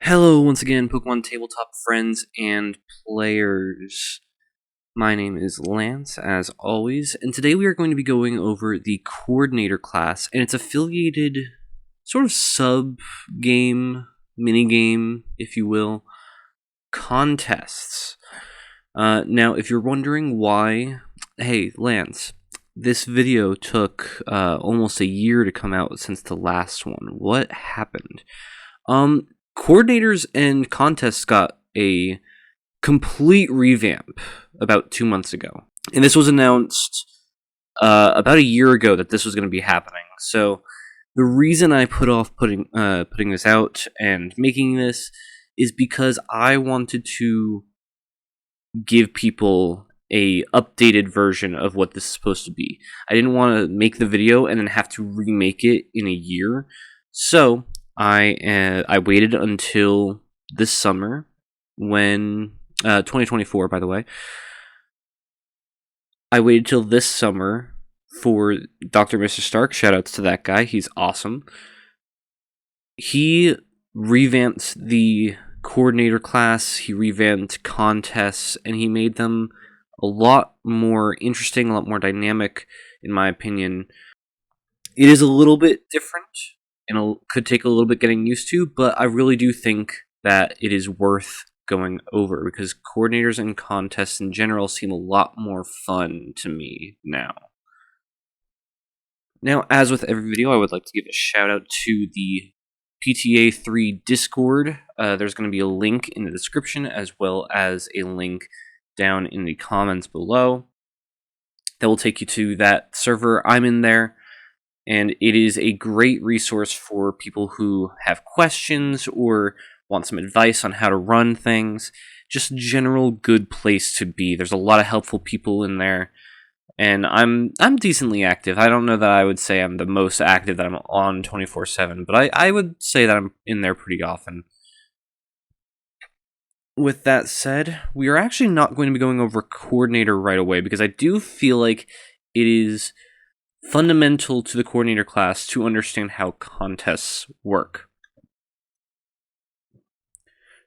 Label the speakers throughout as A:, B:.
A: Hello once again, Pokemon Tabletop friends and players. My name is Lance, as always, and today we are going to be going over the Coordinator class and its affiliated sort of sub-game, mini-game, if you will, contests. Now, if you're wondering why, hey, Lance, this video took almost a year to come out since the last one. What happened? Coordinators and contests got a complete revamp about 2 months ago. And this was announced about a year ago that this was going to be happening. So the reason I put off putting this out and making this is because I wanted to give people a updated version of what this is supposed to be. I didn't want to make the video and then have to remake it in a year. So I waited until this summer, when 2024, by the way. I waited till this summer for Dr. Mr. Stark. Shoutouts to that guy; he's awesome. He revamped the coordinator class. He revamped contests, and he made them a lot more interesting, a lot more dynamic, in my opinion. It is a little bit different, and it could take a little bit getting used to, but I really do think that it is worth going over, because coordinators and contests in general seem a lot more fun to me now. Now, as with every video, I would like to give a shout out to the PTA 3 Discord. There's going to be a link in the description, as well as a link down in the comments below that will take you to that server. I'm in there. And it is a great resource for people who have questions or want some advice on how to run things. Just a general good place to be. There's a lot of helpful people in there, and I'm decently active. I don't know that I would say I'm the most active, that I'm on 24/7, but I would say that I'm in there pretty often. With that said, we are actually not going to be going over Coordinator right away, because I do feel like it is fundamental to the coordinator class to understand how contests work.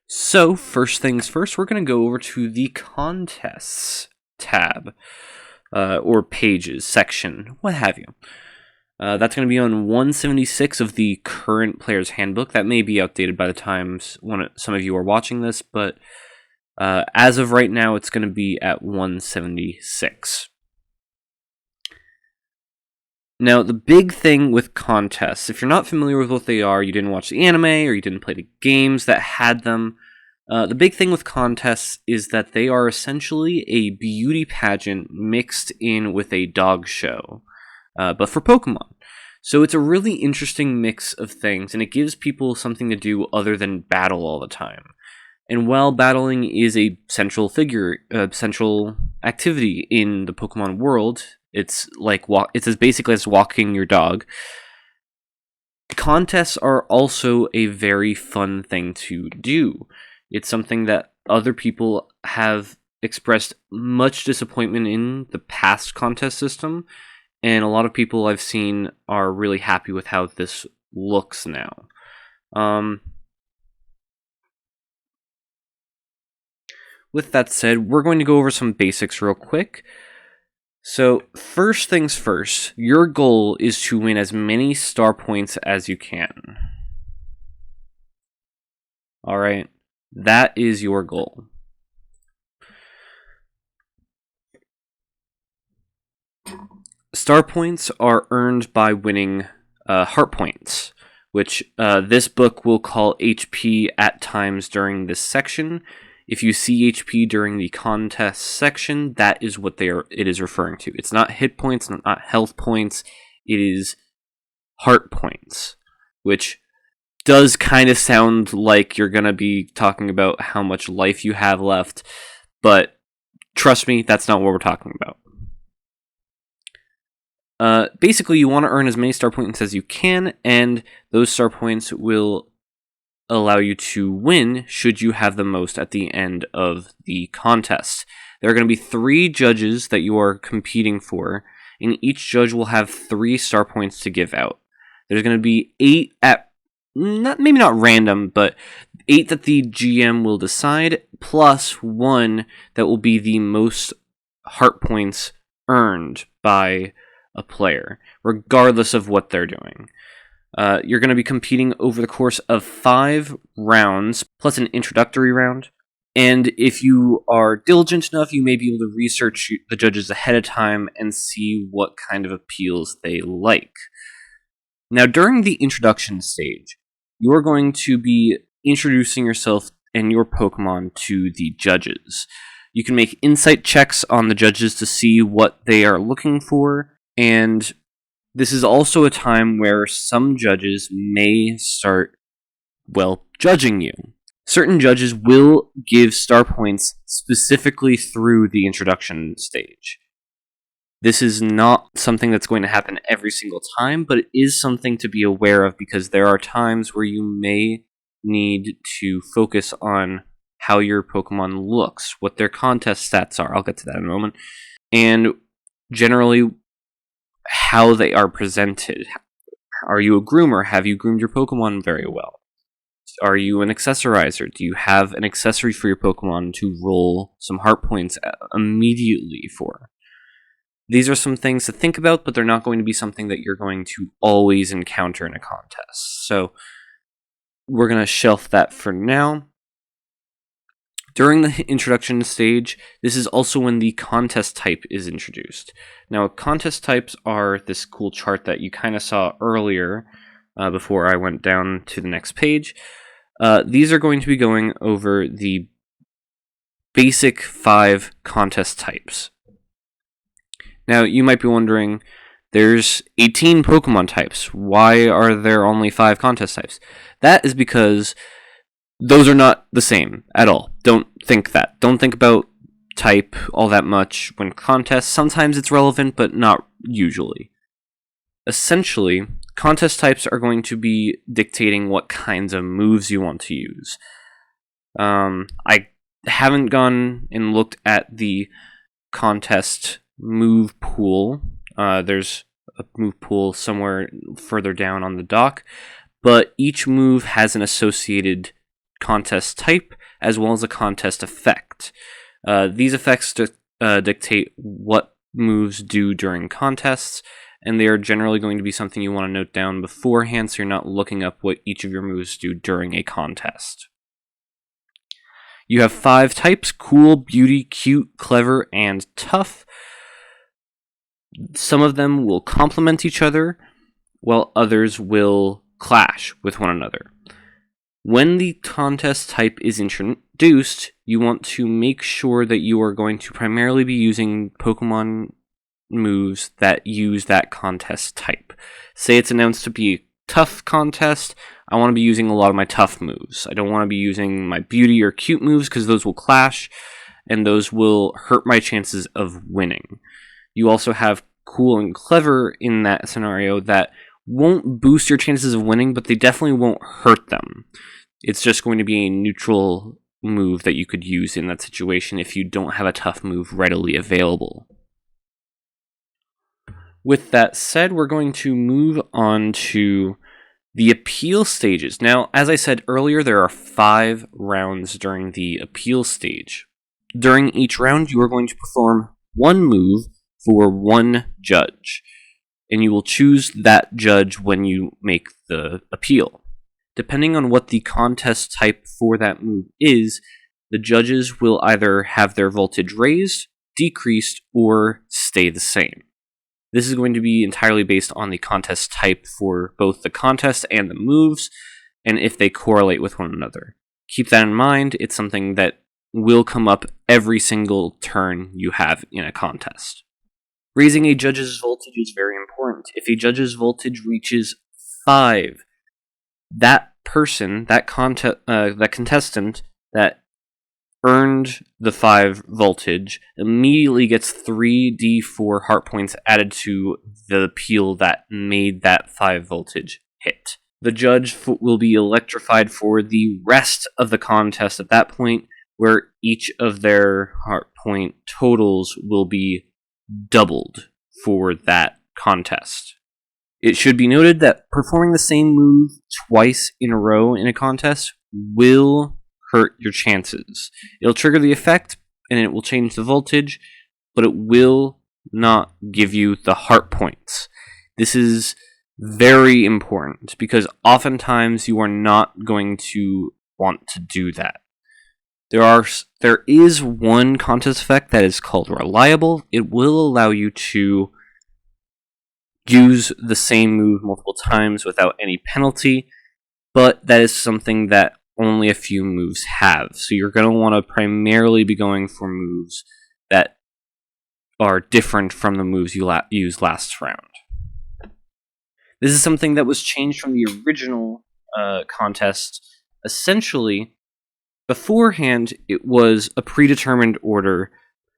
A: So, first things first, we're going to go over to the contests tab, or pages, section, what have you. That's going to be on 176 of the current player's handbook. That may be outdated by the times when some of you are watching this, but as of right now, it's going to be at 176. Now, the big thing with contests, if you're not familiar with what they are, you didn't watch the anime, or you didn't play the games that had them, the big thing with contests is that they are essentially a beauty pageant mixed in with a dog show, but for Pokemon. So it's a really interesting mix of things, and it gives people something to do other than battle all the time. And while battling is a central activity in the Pokemon world, it's as basically as walking your dog. Contests are also a very fun thing to do. It's something that other people have expressed much disappointment in the past contest system, and a lot of people I've seen are really happy with how this looks now. With that said, we're going to go over some basics real quick. So, first things first, your goal is to win as many star points as you can. Alright, that is your goal. Star points are earned by winning heart points, which this book will call HP at times during this section. If you see HP during the contest section, that is what it is referring to. It's not hit points, not health points. It is heart points, which does kind of sound like you're going to be talking about how much life you have left, but trust me, that's not what we're talking about. Basically, you want to earn as many star points as you can, and those star points will allow you to win should you have the most at the end of the contest. There are going to be 3 judges that you are competing for, and each judge will have 3 star points to give out. There's going to be 8 at maybe not random, but 8 that the GM will decide, plus 1 that will be the most heart points earned by a player, regardless of what they're doing. You're going to be competing over the course of 5 rounds, plus an introductory round. And if you are diligent enough, you may be able to research the judges ahead of time and see what kind of appeals they like. Now, during the introduction stage, you're going to be introducing yourself and your Pokemon to the judges. You can make insight checks on the judges to see what they are looking for, and this is also a time where some judges may start, judging you. Certain judges will give star points specifically through the introduction stage. This is not something that's going to happen every single time, but it is something to be aware of because there are times where you may need to focus on how your Pokemon looks, what their contest stats are. I'll get to that in a moment. And generally, how they are presented. Are you a groomer? Have you groomed your Pokemon very well? Are you an accessorizer? Do you have an accessory for your Pokemon to roll some heart points immediately for? These are some things to think about, but they're not going to be something that you're going to always encounter in a contest. So we're going to shelf that for now. During the introduction stage, this is also when the contest type is introduced. Now, contest types are this cool chart that you kind of saw earlier before I went down to the next page. These are going to be going over the basic 5 contest types. Now, you might be wondering, there's 18 Pokemon types. Why are there only 5 contest types? That is because those are not the same at all. Don't think that. Don't think about type all that much when contests. Sometimes it's relevant, but not usually. Essentially, contest types are going to be dictating what kinds of moves you want to use. I haven't gone and looked at the contest move pool. There's a move pool somewhere further down on the dock, but each move has an associated contest type as well as a contest effect. These effects dictate what moves do during contests, and they are generally going to be something you want to note down beforehand so you're not looking up what each of your moves do during a contest. You have 5 types: cool, beauty, cute, clever, and tough. Some of them will complement each other, while others will clash with one another. When the contest type is introduced, you want to make sure that you are going to primarily be using Pokemon moves that use that contest type. Say it's announced to be a tough contest, I want to be using a lot of my tough moves. I don't want to be using my beauty or cute moves because those will clash, and those will hurt my chances of winning. You also have cool and clever in that scenario that won't boost your chances of winning, but they definitely won't hurt them. It's just going to be a neutral move that you could use in that situation if you don't have a tough move readily available. With that said, we're going to move on to the appeal stages. Now, as I said earlier, there are 5 rounds during the appeal stage. During each round, you are going to perform one move for one judge, and you will choose that judge when you make the appeal. Depending on what the contest type for that move is, the judges will either have their voltage raised, decreased, or stay the same. This is going to be entirely based on the contest type for both the contest and the moves, and if they correlate with one another. Keep that in mind. It's something that will come up every single turn you have in a contest. Raising a judge's voltage is very important. If a judge's voltage reaches 5, that person, that contestant that earned the 5 voltage immediately gets 3d4 heart points added to the appeal that made that 5 voltage hit. The judge will be electrified for the rest of the contest at that point, where each of their heart point totals will be doubled for that contest. It should be noted that performing the same move twice in a row in a contest will hurt your chances. It'll trigger the effect, and it will change the voltage, but it will not give you the heart points. This is very important, because oftentimes you are not going to want to do that. There is one contest effect that is called reliable. It will allow you to use the same move multiple times without any penalty, but that is something that only a few moves have. So you're going to want to primarily be going for moves that are different from the moves you used last round. This is something that was changed from the original contest. Essentially, beforehand, it was a predetermined order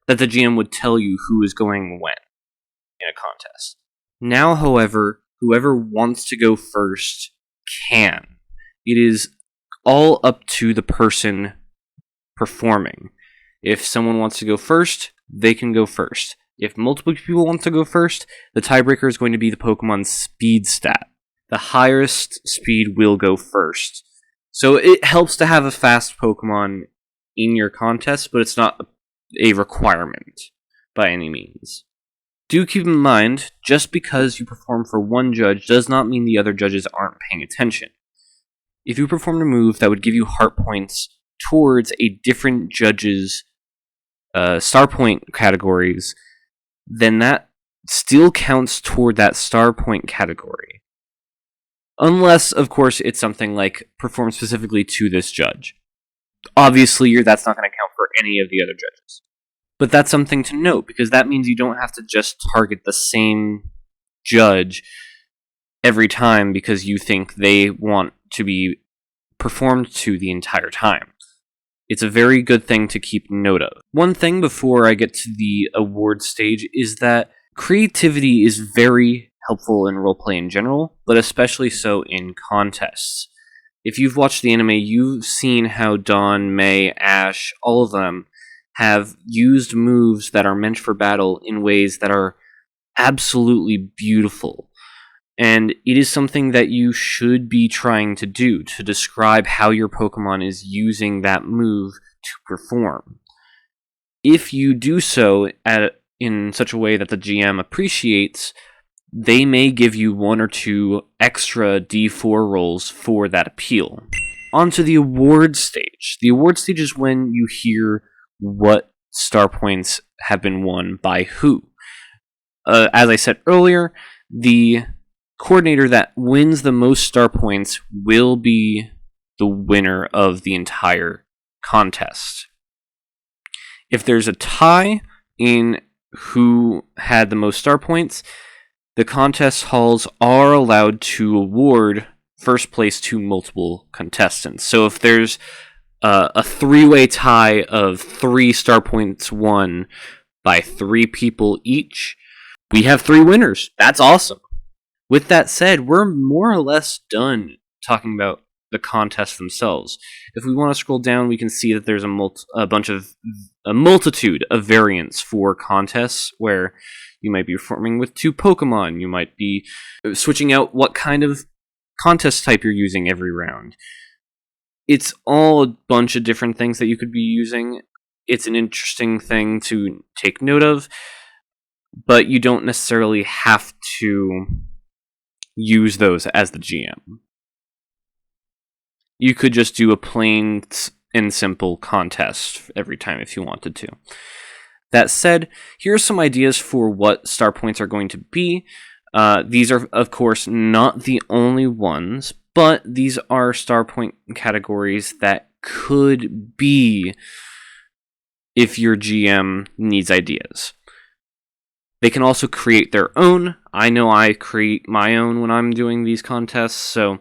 A: that the GM would tell you who is going when in a contest. Now, however, whoever wants to go first can. It is all up to the person performing. If someone wants to go first, they can go first. If multiple people want to go first, the tiebreaker is going to be the Pokemon's speed stat. The highest speed will go first. So it helps to have a fast Pokemon in your contest, but it's not a requirement by any means. Do keep in mind, just because you perform for one judge does not mean the other judges aren't paying attention. If you performed a move that would give you heart points towards a different judge's star point categories, then that still counts toward that star point category. Unless, of course, it's something like performed specifically to this judge. Obviously, that's not going to count for any of the other judges. But that's something to note, because that means you don't have to just target the same judge every time because you think they want to be performed to the entire time. It's a very good thing to keep note of. One thing before I get to the award stage is that creativity is very helpful in roleplay in general, but especially so in contests. If you've watched the anime, you've seen how Dawn, May, Ash, all of them have used moves that are meant for battle in ways that are absolutely beautiful. And it is something that you should be trying to do, to describe how your Pokemon is using that move to perform. If you do so in such a way that the GM appreciates, they may give you 1 or 2 extra D4 rolls for that appeal. On to the award stage. The award stage is when you hear what star points have been won by who. As I said earlier, the coordinator that wins the most star points will be the winner of the entire contest. If there's a tie in who had the most star points, the contest halls are allowed to award first place to multiple contestants. So if there's a 3-way tie of 3 star points won by 3 people each, we have 3 winners. That's awesome. With that said, we're more or less done talking about the contests themselves. If we want to scroll down, we can see that there's a multitude of variants for contests where you might be performing with 2 Pokemon. You might be switching out what kind of contest type you're using every round. It's all a bunch of different things that you could be using. It's an interesting thing to take note of, but you don't necessarily have to use those as the GM. You could just do a plain and simple contest every time if you wanted to. That said, here are some ideas for what star points are going to be. These are, of course, not the only ones, but these are star point categories that could be if your GM needs ideas. They can also create their own. I know I create my own when I'm doing these contests, so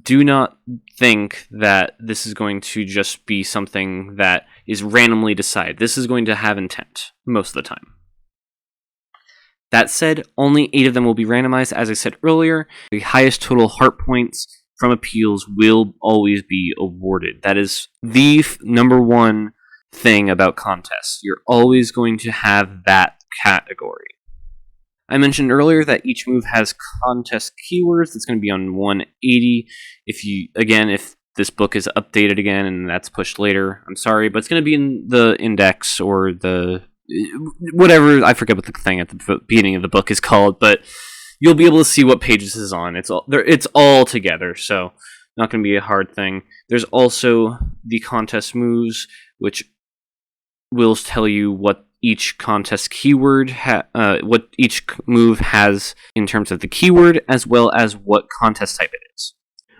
A: do not think that this is going to just be something that is randomly decided. This is going to have intent most of the time. That said, only 8 of them will be randomized. As I said earlier, the highest total heart points from appeals will always be awarded. That is the number one thing about contests. You're always going to have that category. I mentioned earlier that each move has contest keywords. That's going to be on 180. If this book is updated again and that's pushed later. I'm sorry, but it's going to be in the index or the whatever. I forget what the thing at the beginning of the book is called, but you'll be able to see what pages this is on. It's all together, so not going to be a hard thing. There's also the contest moves, which will tell you what each contest keyword, what each move has in terms of the keyword, as well as what contest type it is.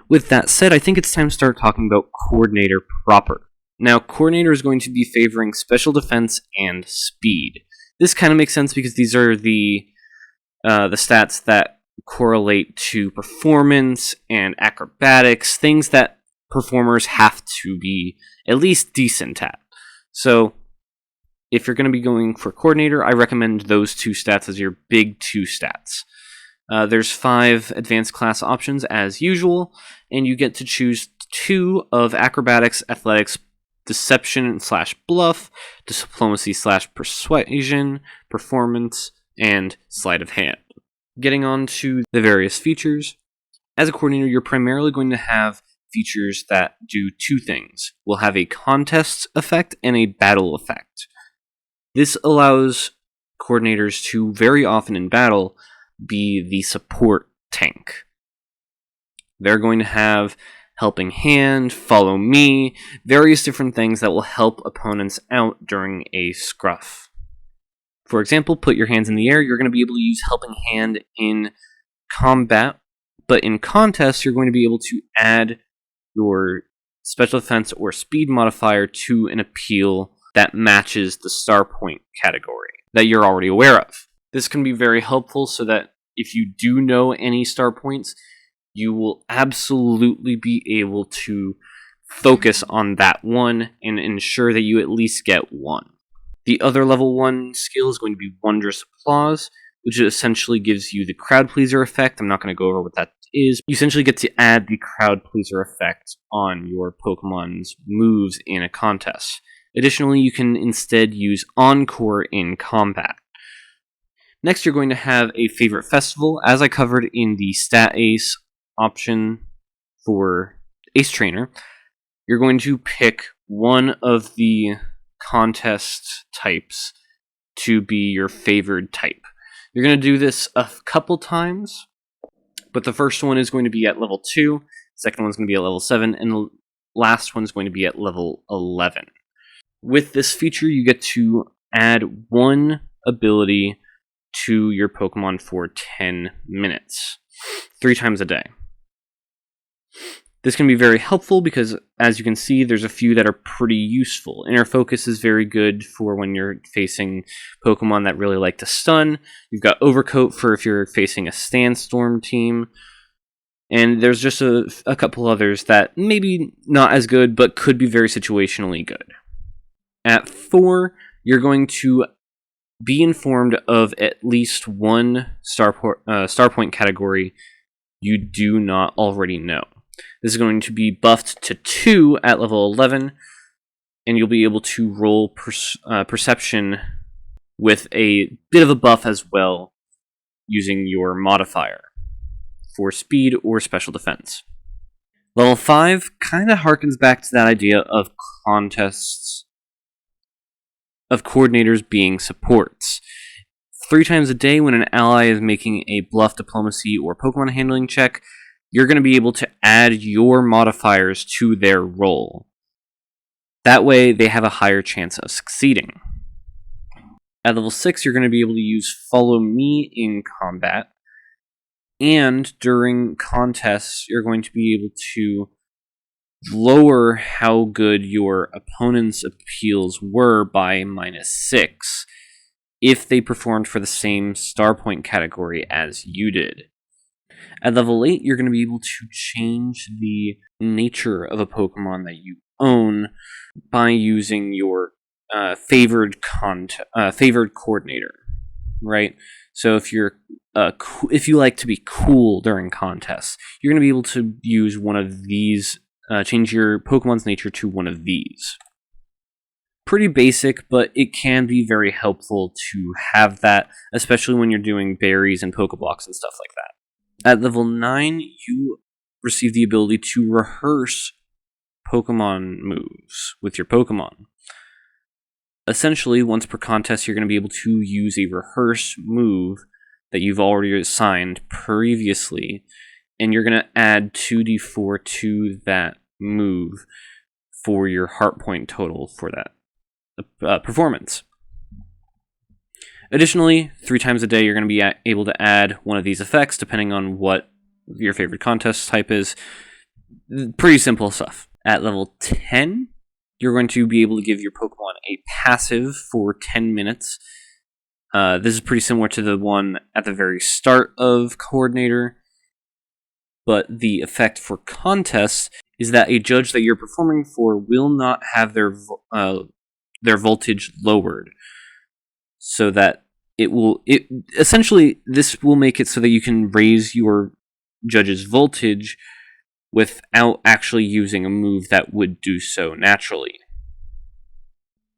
A: With that said, I think it's time to start talking about Coordinator proper. Now, Coordinator is going to be favoring special defense and speed. This kind of makes sense because these are the stats that correlate to performance and acrobatics, things that performers have to be at least decent at. So, if you're going to be going for Coordinator, I recommend those two stats as your big two stats. There's 5 advanced class options as usual, and you get to choose 2 of Acrobatics, Athletics, Deception / Bluff, Diplomacy / Persuasion, Performance, and Sleight of Hand. Getting on to the various features. As a Coordinator, you're primarily going to have features that do 2 things. We'll have a contest effect and a battle effect. This allows Coordinators to, very often in battle, be the support tank. They're going to have Helping Hand, Follow Me, various different things that will help opponents out during a scruff. For example, put your hands in the air. You're going to be able to use Helping Hand in combat, but in contests, you're going to be able to add your special defense or speed modifier to an appeal that matches the star point category that you're already aware of. This can be very helpful so that if you do know any star points, you will absolutely be able to focus on that one and ensure that you at least get one. The other level 1 skill is going to be Wondrous Applause, which essentially gives you the crowd pleaser effect. I'm not going to go over what that is. You essentially get to add the crowd pleaser effect on your Pokemon's moves in a contest. Additionally, you can instead use Encore in combat. Next, you're going to have a favorite festival. As I covered in the Stat Ace option for Ace Trainer, you're going to pick one of the contest types to be your favored type. You're going to do this a couple times, but the first one is going to be at level 2, the second one's going to be at level 7, and the last one's going to be at level 11. With this feature, you get to add one ability to your Pokemon for 10 minutes, 3 times a day. This can be very helpful because, as you can see, there's a few that are pretty useful. Inner Focus is very good for when you're facing Pokemon that really like to stun. You've got Overcoat for if you're facing a Sandstorm team. And there's just a couple others that maybe not as good, but could be very situationally good. At 4, you're going to be informed of at least one star point category you do not already know. This is going to be buffed to 2 at level 11, and you'll be able to roll Perception with a bit of a buff as well, using your modifier for speed or special defense. Level 5 kind of harkens back to that idea of contests, of Coordinators being supports. 3 times a day when an ally is making a Bluff, Diplomacy, or Pokemon Handling check, you're going to be able to add your modifiers to their roll. That way, they have a higher chance of succeeding. At level 6, you're going to be able to use Follow Me in combat, and during contests, you're going to be able to lower how good your opponent's appeals were by -6 if they performed for the same star point category as you did. At level 8, you're going to be able to change the nature of a Pokemon that you own by using your favored Coordinator, right? So if you like to be cool during contests, you're going to be able to use one of these, change your Pokemon's nature to one of these. Pretty basic, but it can be very helpful to have that, especially when you're doing berries and Pokeblocks and stuff like that. At level 9, you receive the ability to rehearse Pokemon moves with your Pokemon. Essentially, once per contest, you're going to be able to use a rehearse move that you've already assigned previously, and you're going to add 2d4 to that move for your heart point total for that performance. Additionally, 3 times a day, you're going to be able to add one of these effects, depending on what your favorite contest type is. Pretty simple stuff. At level 10, you're going to be able to give your Pokemon a passive for 10 minutes. This is pretty similar to the one at the very start of Coordinator, but the effect for contests is that a judge that you're performing for will not have their voltage lowered, so that essentially this will make it so that you can raise your judge's voltage without actually using a move that would do so naturally.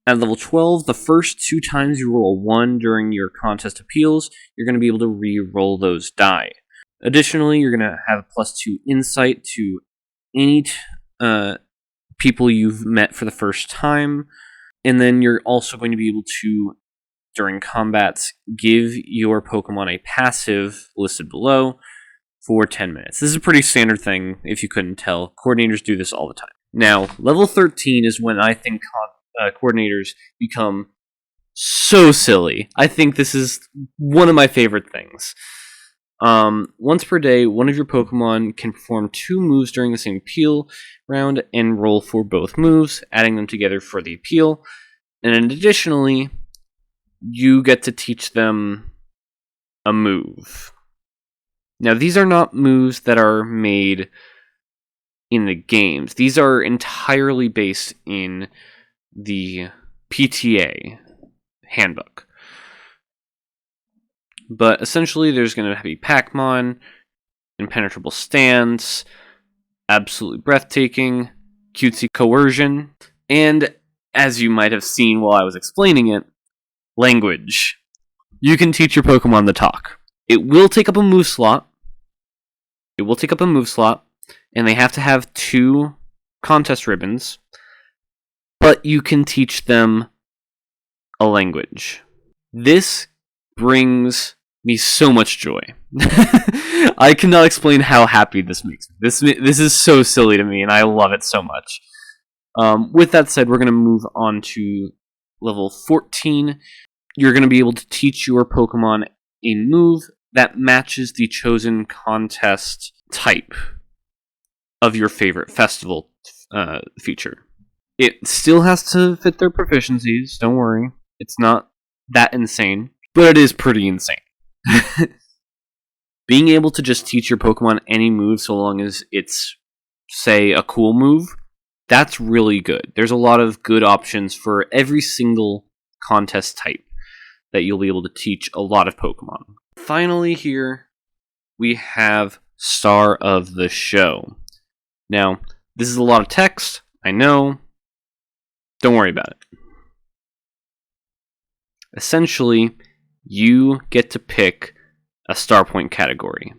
A: At level 12, the first 2 times you roll a 1 during your contest appeals, you're going to be able to re-roll those die. Additionally, you're going to have +2 insight to any people you've met for the first time, and then you're also going to be able to, during combats, give your Pokemon a passive listed below for 10 minutes. This is a pretty standard thing, if you couldn't tell. Coordinators do this all the time. Now, level 13 is when I think coordinators become so silly. I think this is one of my favorite things. Once per day, one of your Pokemon can perform 2 moves during the same appeal round and roll for both moves, adding them together for the appeal. And additionally, you get to teach them a move. Now, these are not moves that are made in the games. These are entirely based in the PTA handbook. But essentially, there's going to be Pac-Man, Impenetrable Stance, Absolutely Breathtaking, Cutesy Coercion, and, as you might have seen while I was explaining it, Language. You can teach your Pokemon to talk. It will take up a move slot. And they have to have 2 contest ribbons, but you can teach them a language. This brings me so much joy. I cannot explain how happy this makes me. This is so silly to me, and I love it so much. With that said, we're going to move on to level 14. You're going to be able to teach your Pokemon a move that matches the chosen contest type of your favorite festival feature. It still has to fit their proficiencies, don't worry. It's not that insane, but it is pretty insane. Being able to just teach your Pokemon any move so long as it's, say, a cool move, that's really good. There's a lot of good options for every single contest type that you'll be able to teach a lot of Pokemon. Finally here, we have Star of the Show. Now, this is a lot of text, I know. Don't worry about it. Essentially, you get to pick a star point category.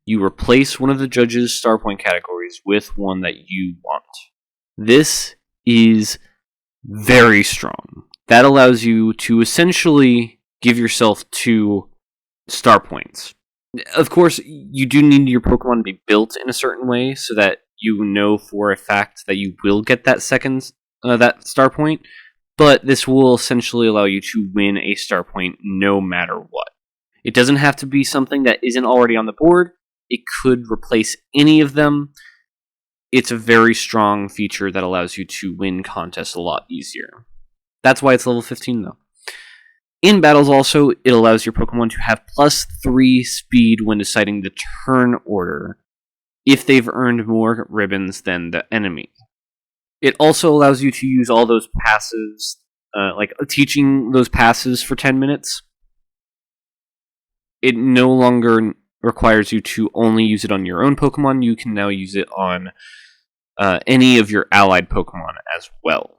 A: You replace one of the judges' star point categories with one that you want. This is very strong. That allows you to essentially give yourself 2 star points. Of course, you do need your Pokemon to be built in a certain way so that you know for a fact that you will get that that star point, but this will essentially allow you to win a star point no matter what. It doesn't have to be something that isn't already on the board. It could replace any of them. It's a very strong feature that allows you to win contests a lot easier. That's why it's level 15, though. In battles also, it allows your Pokemon to have +3 speed when deciding the turn order if they've earned more ribbons than the enemy. It also allows you to use all those passives, like teaching those passives for 10 minutes. It no longer requires you to only use it on your own Pokemon. You can now use it on any of your allied Pokemon as well.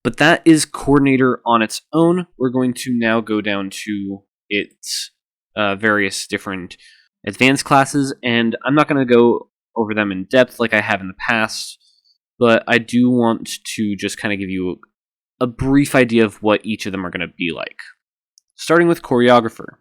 A: But that is Coordinator on its own. We're going to now go down to its various different advanced classes, and I'm not going to go over them in depth like I have in the past, but I do want to just kind of give you a brief idea of what each of them are going to be like. Starting with Choreographer.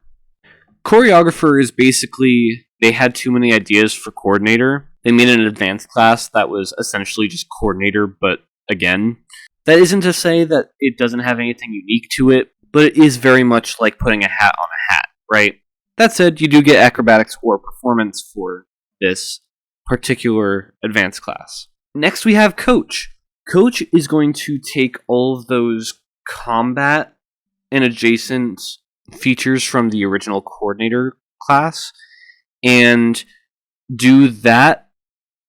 A: Choreographer is basically, they had too many ideas for Coordinator. They made an advanced class that was essentially just Coordinator, but again, that isn't to say that it doesn't have anything unique to it, but it is very much like putting a hat on a hat, right? That said, you do get acrobatics or performance for this particular advanced class. Next we have Coach. Coach is going to take all of those combat and adjacent features from the original Coordinator class and do that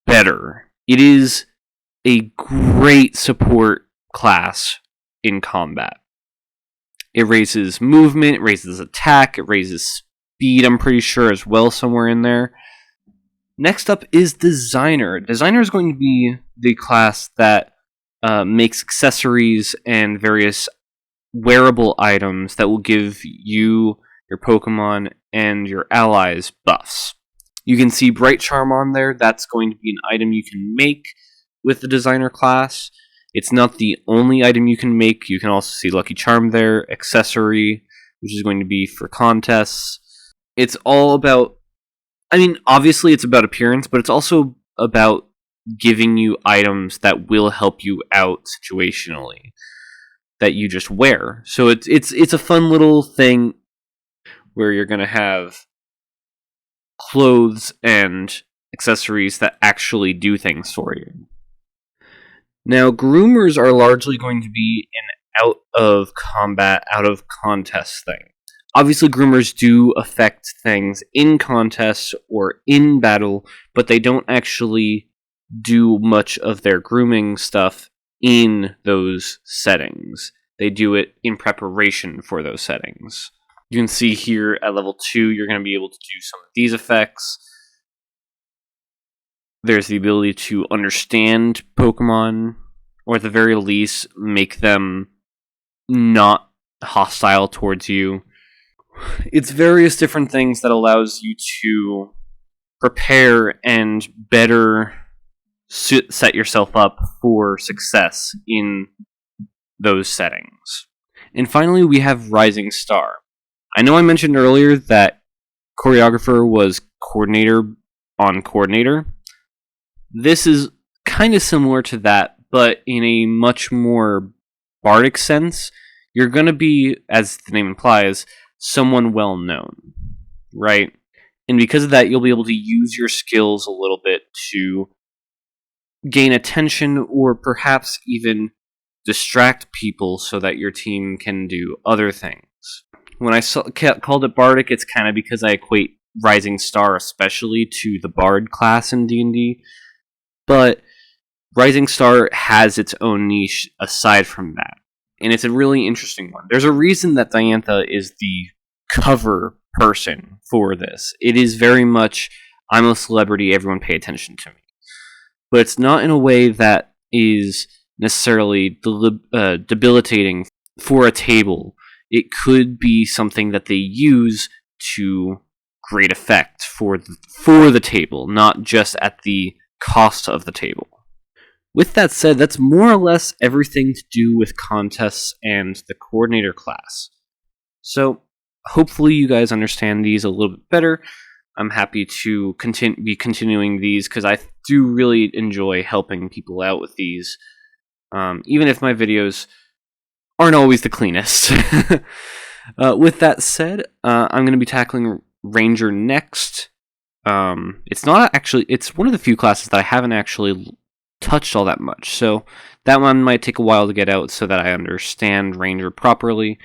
A: better. It is a great support class in combat. It raises movement, it raises attack, it raises speed, I'm pretty sure, as well, somewhere in there. Next up is Designer. Designer is going to be the class that makes accessories and various wearable items that will give you, your Pokemon, and your allies buffs. You can see Bright Charm on there. That's going to be an item you can make with the Designer class. It's not the only item you can make. You can also see Lucky Charm there, Accessory, which is going to be for contests. It's all about, obviously it's about appearance, but it's also about giving you items that will help you out situationally that you just wear. So it's a fun little thing where you're going to have clothes and accessories that actually do things for you. Now, Groomers are largely going to be an out of combat, out of contest thing. Obviously, Groomers do affect things in contests or in battle, but they don't actually do much of their grooming stuff in those settings. They do it in preparation for those settings. You can see here at level 2, you're going to be able to do some of these effects. There's the ability to understand Pokemon, or at the very least, make them not hostile towards you. It's various different things that allows you to prepare and better set yourself up for success in those settings. And finally, we have Rising Star. I know I mentioned earlier that Choreographer was Coordinator on Coordinator. This is kind of similar to that, but in a much more bardic sense. You're going to be, as the name implies, someone well known, right? And because of that, you'll be able to use your skills a little bit to gain attention or perhaps even distract people so that your team can do other things. When I called it Bardic, it's kind of because I equate Rising Star especially to the Bard class in D&D, but Rising Star has its own niche aside from that, and it's a really interesting one. There's a reason that Diantha is the cover person for this. It is very much, I'm a celebrity, everyone pay attention to me. But it's not in a way that is necessarily debilitating for a table. It could be something that they use to great effect for the table, not just at the cost of the table. With that said, that's more or less everything to do with contests and the Coordinator class. So, hopefully you guys understand these a little bit better. I'm happy to be continuing these because I do really enjoy helping people out with these, even if my videos aren't always the cleanest. With that said, I'm going to be tackling Ranger next. It's one of the few classes that I haven't actually touched all that much, so that one might take a while to get out so that I understand Ranger properly.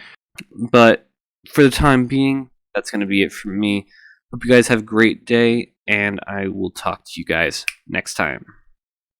A: But for the time being, that's going to be it from me. Hope you guys have a great day, and I will talk to you guys next time.